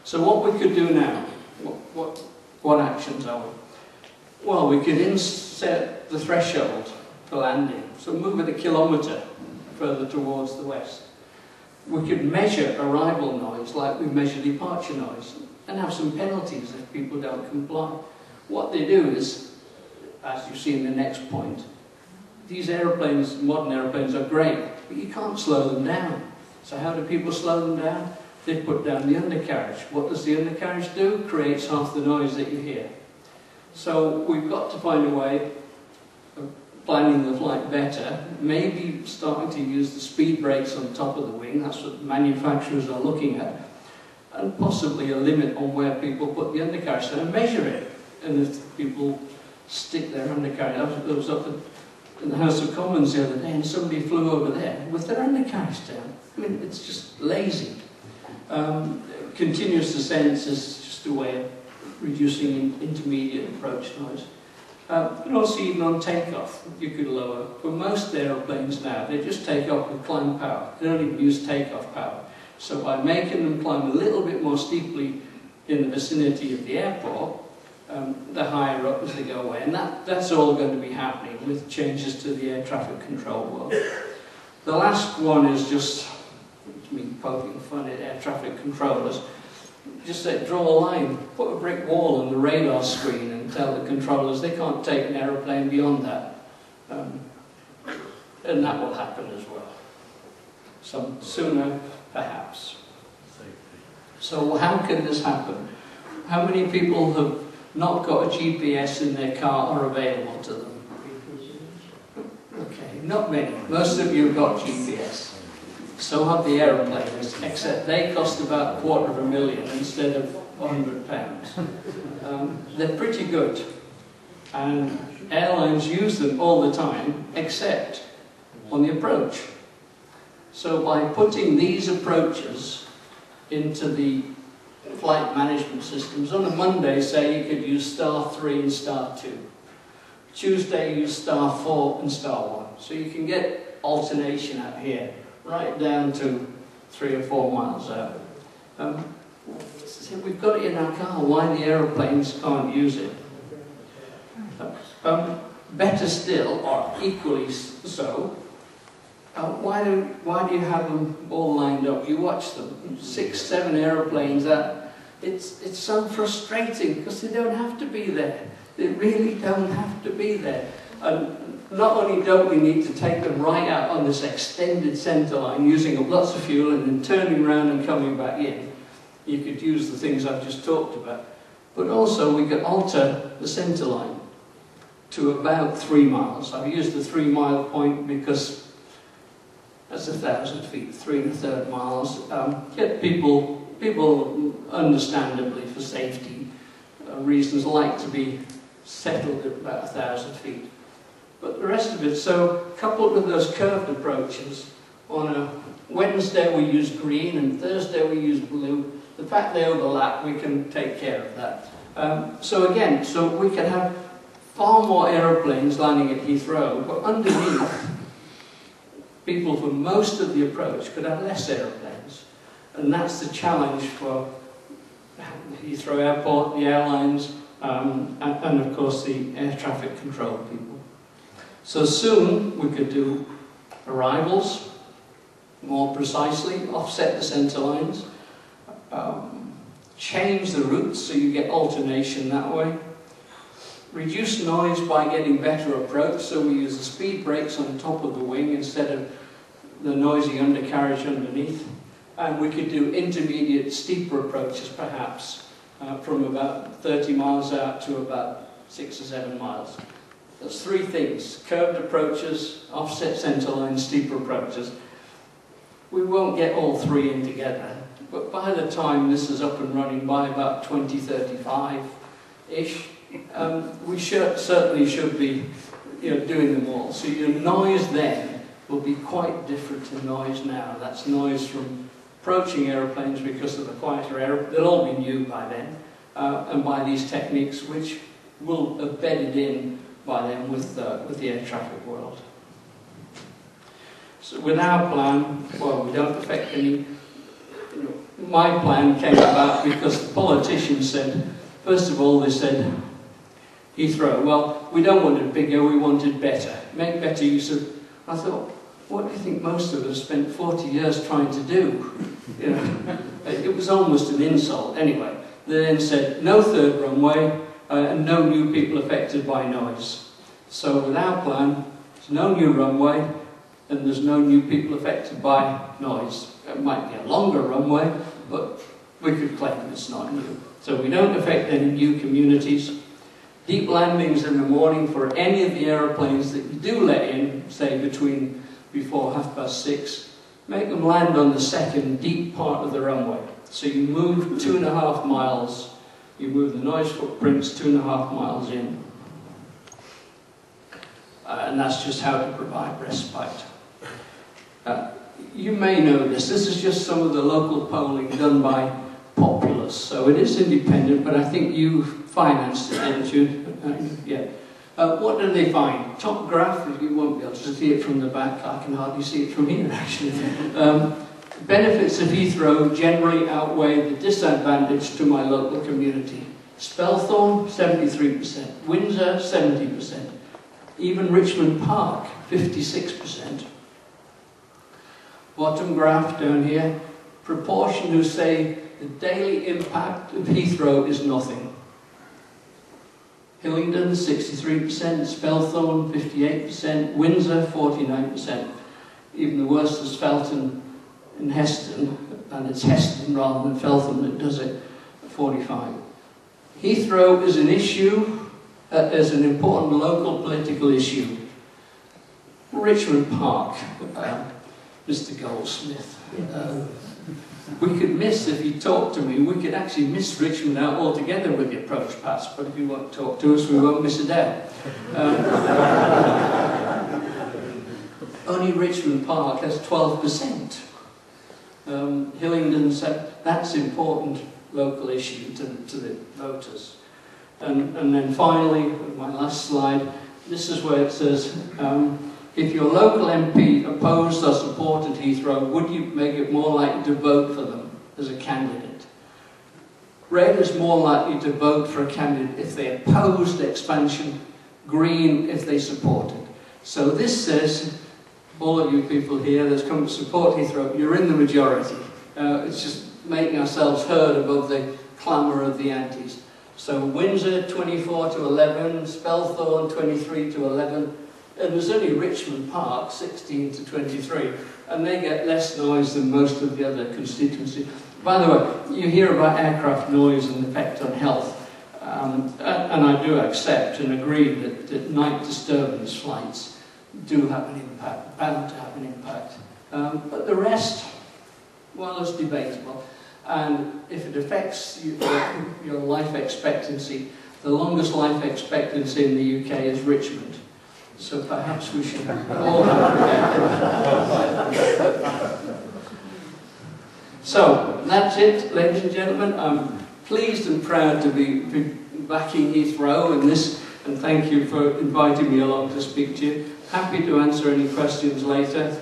So what we could do now, what actions are we? Well, we could insert the threshold for landing, so move it 1 kilometre further towards the west. We could measure arrival noise like we measure departure noise and have some penalties if people don't comply. What they do is, as you see in the next point, these aeroplanes, modern aeroplanes, are great, but you can't slow them down. So how do people slow them down? They put down the undercarriage. What does the undercarriage do? Creates half the noise that you hear. So we've got to find a way of planning the flight better, maybe starting to use the speed brakes on top of the wing, that's what manufacturers are looking at, and possibly a limit on where people put the undercarriage down and measure it. And if people stick their undercarriage, I was up in the House of Commons the other day and somebody flew over there with their undercarriage down. I mean, it's just lazy. Continuous descent is just a way of reducing intermediate approach noise. And also even on takeoff, you could lower. For most aeroplanes now, they just take off with climb power. They don't even use takeoff power. So by making them climb a little bit more steeply in the vicinity of the airport, the higher up as they go away. And that's all going to be happening with changes to the air traffic control world. The last one is just me poking fun at air traffic controllers. Just say, draw a line, put a brick wall on the radar screen and tell the controllers they can't take an aeroplane beyond that. And that will happen as well. Some sooner, perhaps. So how can this happen? How many people have not got a GPS in their car or available to them? Okay, not many. Most of you have got GPS. So have the aeroplanes, except they cost about $250,000 instead of £100. They're pretty good. And airlines use them all the time, except on the approach. So by putting these approaches into the flight management systems, on a Monday, say, you could use *3 and *2. Tuesday, use *4 and *1. So you can get alternation out here, right down to 3 or 4 miles out. So we've got it in our car, why the aeroplanes can't use it? Better still, or equally so, why do you have them all lined up? You watch them, 6, 7 aeroplanes out. It's so frustrating because they don't have to be there. They really don't have to be there. And not only don't we need to take them right out on this extended centre line, using up lots of fuel and then turning around and coming back in. You could use the things I've just talked about. But also we could alter the centre line to about 3 miles. I've used the 3 mile point because that's 1,000 feet, 3 1/3 miles. Get people understandably for safety reasons like to be settled at about 1,000 feet. But the rest of it, so coupled with those curved approaches, on a Wednesday we use green and Thursday we use blue. The fact they overlap, we can take care of that. So we can have far more aeroplanes landing at Heathrow, but underneath, people for most of the approach could have less aeroplanes. And that's the challenge for Heathrow Airport, the airlines, and of course the air traffic control people. So soon we could do arrivals more precisely, offset the centre lines, change the routes so you get alternation that way, reduce noise by getting better approach, so we use the speed brakes on top of the wing instead of the noisy undercarriage underneath, and we could do intermediate steeper approaches perhaps from about 30 miles out to about 6 or 7 miles. There's 3 things: curved approaches, offset centre lines, steeper approaches. We won't get all 3 in together, but by the time this is up and running, by about 2035-ish, we certainly should be doing them all. So your noise then will be quite different to noise now. That's noise from approaching aeroplanes because of the quieter air. They'll all be new by then, and by these techniques, which will have bedded in by then with the air traffic world. So with our plan, well, we don't affect any my plan came about because the politicians said, first of all, they said, Heathrow, well, we don't want it bigger, we want it better. Make better use of... I thought, what do you think most of us spent 40 years trying to do? You know, it was almost an insult. Anyway, they then said, no third runway, and no new people affected by noise. So with our plan, there's no new runway, and there's no new people affected by noise. It might be a longer runway, but we could claim it's not new. So we don't affect any new communities. Deep landings in the morning for any of the aeroplanes that you do let in, say before 6:30, make them land on the second deep part of the runway. So you move 2.5 miles, you move the noise footprints 2.5 miles in. And that's just how to provide respite. You may know this is just some of the local polling done by Populous. So it is independent, but I think you financed it, didn't you? Yeah. What do they find? Top graph, you won't be able to see it from the back, I can hardly see it from here actually. Benefits of Heathrow generally outweigh the disadvantage to my local community. Spelthorne, 73%, Windsor, 70%, even Richmond Park, 56%. Bottom graph down here, proportion who say the daily impact of Heathrow is nothing. Hillingdon, 63%, Spelthorne, 58%, Windsor, 49%. Even the worst is Felton and Heston, and it's Heston rather than Feltham that does it, 45%. Heathrow is an issue, is an important local political issue. Richmond Park, Mr. Goldsmith. We could miss, if you talk to me, we could actually miss Richmond out altogether with the approach pass, but if you won't talk to us, we won't miss it out. Only Richmond Park has 12%. Hillingdon said that's important local issue to the voters. And then finally, my last slide, this is where it says, if your local MP opposed or supported Heathrow, would you make it more likely to vote for them as a candidate? Red is more likely to vote for a candidate if they opposed the expansion, green if they supported. So this says, all of you people here that's come to support Heathrow, you're in the majority. It's just making ourselves heard above the clamour of the antis. So Windsor 24-11, Spelthorne 23-11, and there's only Richmond Park 16-23, and they get less noise than most of the other constituencies. By the way, you hear about aircraft noise and effect on health, and I do accept and agree that night disturbance flights do have an impact, bound to have an impact. But the rest, well, it's debatable. And if it affects your life expectancy, the longest life expectancy in the UK is Richmond. So perhaps we should all have that. So that's it, ladies and gentlemen. I'm pleased and proud to be backing Heathrow in this, and thank you for inviting me along to speak to you. Happy to answer any questions later.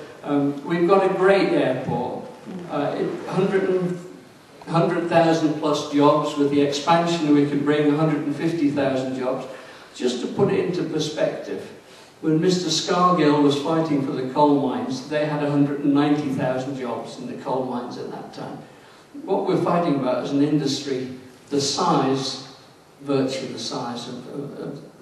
We've got a great airport, 100,000 plus jobs. With the expansion we could bring 150,000 jobs. Just to put it into perspective, when Mr. Scargill was fighting for the coal mines, they had 190,000 jobs in the coal mines at that time. What we're fighting about is an industry the size, virtually the size of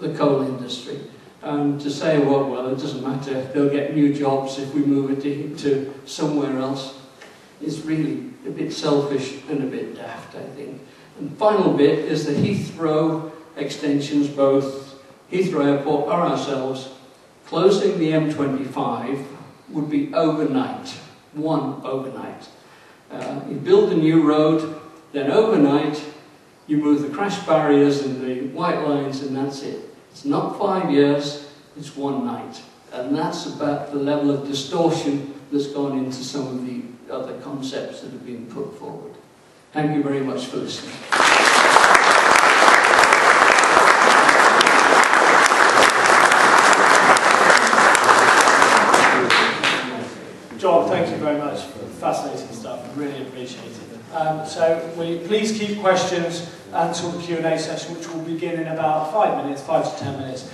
the coal industry. And to say, well, it doesn't matter, they'll get new jobs if we move it to somewhere else, is really a bit selfish and a bit daft, I think. And the final bit is the Heathrow extensions, both Heathrow Airport or ourselves. Closing the M25 would be overnight, one overnight. You build a new road, then overnight you move the crash barriers and the white lines, and that's it. It's not 5 years, it's one night. And that's about the level of distortion that's gone into some of the other concepts that have been put forward. Thank you very much for listening. John, thank you very much for fascinating stuff. Really appreciate it. So please keep questions until the Q&A session, which will begin in about 5 minutes, 5 to 10 minutes.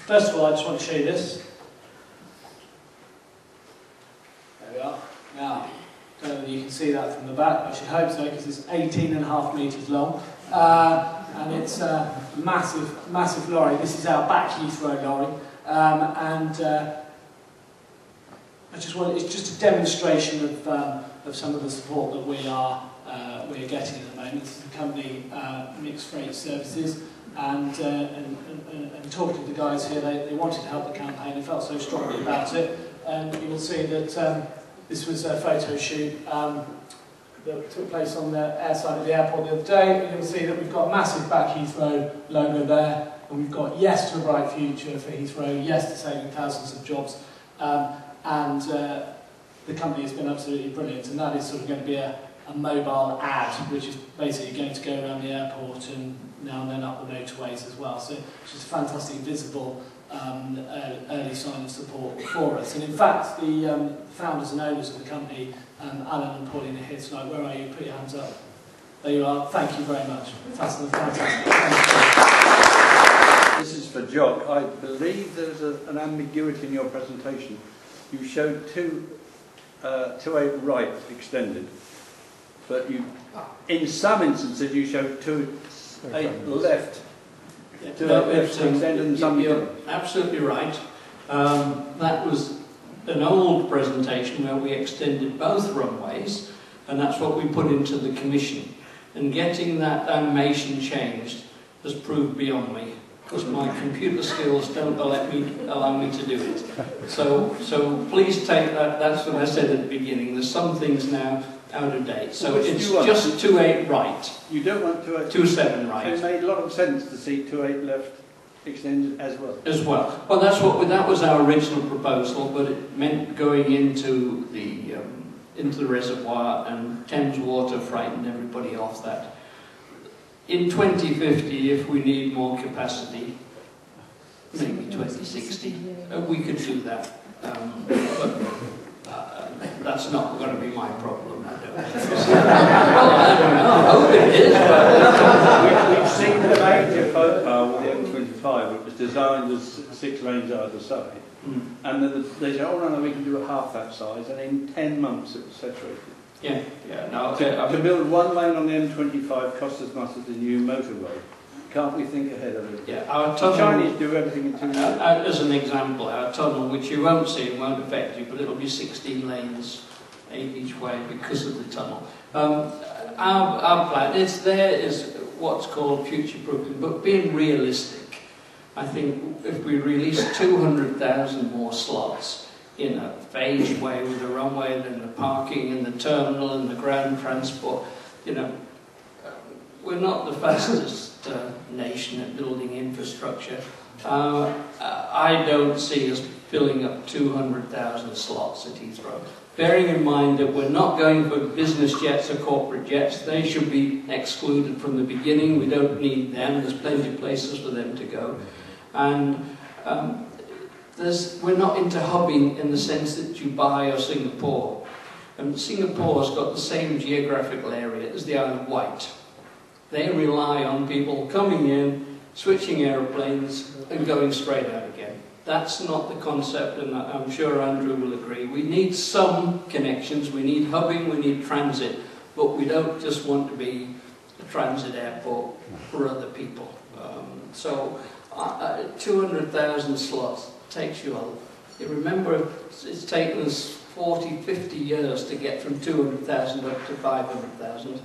First of all, I just want to show you this. There we are. Now, I don't know whether you can see that from the back. I should hope so, because it's 18.5 metres long. And it's a massive, massive lorry. This is our back Heathrow lorry. It's just a demonstration of some of the support that we are getting at the moment. This is the company Mixed Freight Services, and talking to the guys here, they wanted to help the campaign. They felt so strongly about it, and you will see that this was a photo shoot that took place on the airside of the airport the other day, and you'll see that we've got a massive back Heathrow logo there, and we've got yes to a bright future for Heathrow, yes to saving thousands of jobs, and the company has been absolutely brilliant, and that is sort of going to be a mobile ad, which is basically going to go around the airport and now and then up the motorways as well, so it's just a fantastic visible early sign of support for us. And in fact, the founders and owners of the company, Alan and Pauline, are here tonight. Where are you? Put your hands up. There you are. Thank you very much. Fantastic. This is for Jock. I believe there's an ambiguity in your presentation. You showed 2.8 right extended, but in some instances you showed 2.8 left. You're absolutely right. That was an old presentation where we extended both runways, and that's what we put into the commission. And getting that animation changed has proved beyond me, because my computer skills don't allow me to do it. So please take that. That's what I said at the beginning. There's some things now out of date. So it's just 2.8 right. You don't want 2.7 right. It made a lot of sense to see 2.8 left extended as well. Well, that was our original proposal, but it meant going into the reservoir, and Thames Water frightened everybody off that. In 2050, if we need more capacity, maybe 2060, we could do that. But that's not going to be my problem, I don't think. Well, I don't know, I hope it is. But we've seen the major footpath with the M25. It was designed as 6 lanes either side. And then they said, oh no, we can do a half that size, and in 10 months it was saturated. Yeah. No, to build 1 lane on the M25 costs as much as the new motorway. Can't we think ahead of it? Yeah, our tunnel, the Chinese do everything in 2 years. As an example, our tunnel, which you won't see and won't affect you, but it'll be 16 lanes, 8 each way because of the tunnel. Our plan is what's called future-proofing, but being realistic. I think if we release 200,000 more slots in a phased way with the runway and the parking and the terminal and the ground transport, we're not the fastest nation at building infrastructure. I don't see us filling up 200,000 slots at Heathrow. Bearing in mind that we're not going for business jets or corporate jets, they should be excluded from the beginning. We don't need them. There's plenty of places for them to go. And we're not into hubbing in the sense that Dubai or Singapore. Singapore's got the same geographical area as the Isle of Wight. They rely on people coming in, switching aeroplanes and going straight out again. That's not the concept, and I'm sure Andrew will agree. We need some connections, we need hubbing, we need transit, but we don't just want to be a transit airport for other people. 200,000 slots takes you all. You remember, it's taken us 40, 50 years to get from 200,000 up to 500,000.